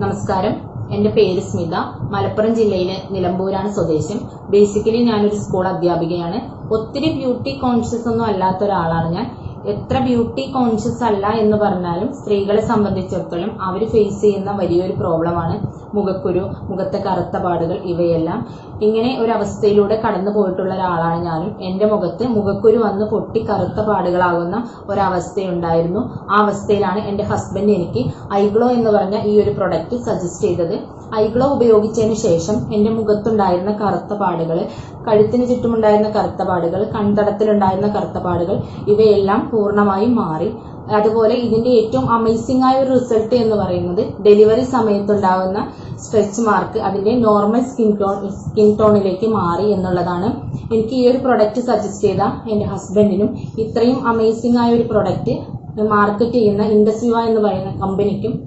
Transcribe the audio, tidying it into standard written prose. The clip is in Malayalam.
നമസ്കാരം. എന്റെ പേര് സ്മിത. മലപ്പുറം ജില്ലയിലെ നിലമ്പൂരാണ് സ്വദേശം. ബേസിക്കലി ഞാനൊരു സ്കൂൾ അധ്യാപികയാണ്. ഒത്തിരി ബ്യൂട്ടി കോൺഷ്യസ് ഒന്നും അല്ലാത്ത ഒരാളാണ് ഞാൻ. എത്ര ബ്യൂട്ടി കോൺഷ്യസ് അല്ല എന്ന് പറഞ്ഞാലും സ്ത്രീകളെ സംബന്ധിച്ചിടത്തോളം അവർ ഫേസ് ചെയ്യുന്ന വലിയൊരു പ്രോബ്ലമാണ് മുഖക്കുരു, മുഖത്തെ കറുത്ത പാടുകൾ, ഇവയെല്ലാം. ഇങ്ങനെ ഒരു അവസ്ഥയിലൂടെ കടന്നു പോയിട്ടുള്ള ഒരാളാണ് ഞാനും. എന്റെ മുഖത്ത് മുഖക്കുരു വന്ന് പൊട്ടി കറുത്ത പാടുകളാകുന്ന ഒരവസ്ഥയുണ്ടായിരുന്നു. ആ അവസ്ഥയിലാണ് എന്റെ ഹസ്ബൻഡ് എനിക്ക് ഐഗ്ലോ എന്ന് പറഞ്ഞ ഈ ഒരു പ്രൊഡക്റ്റ് സജസ്റ്റ് ചെയ്തത്. ഐഗ്ലോ ഉപയോഗിച്ചതിന് ശേഷം എന്റെ മുഖത്തുണ്ടായിരുന്ന കറുത്ത പാടുകൾ, കഴുത്തിന് ചുറ്റുമുണ്ടായിരുന്ന കറുത്ത പാടുകൾ, കൺതടത്തിലുണ്ടായിരുന്ന കറുത്ത പാടുകൾ, ഇവയെല്ലാം പൂർണ്ണമായും മാറി. അതുപോലെ ഇതിന്റെ ഏറ്റവും അമേസിംഗ് ആയ ഒരു റിസൾട്ട് എന്ന് പറയുന്നത് ഡെലിവറി സമയത്തുണ്ടാകുന്ന സ്ട്രെച്ച് മാർക്ക് അതിന്റെ നോർമൽ സ്കിൻ ടോണിലേക്ക് മാറി എന്നുള്ളതാണ്. എനിക്ക് ഈ ഒരു പ്രൊഡക്റ്റ് സജസ്റ്റ് ചെയ്ത എന്റെ ഹസ്ബൻഡിനും ഇത്രയും അമേസിംഗ് ആയ ഒരു പ്രൊഡക്റ്റ് മാർക്കറ്റ് ചെയ്യുന്ന ഇൻഡസ്വിവ എന്ന് പറയുന്ന കമ്പനിക്കും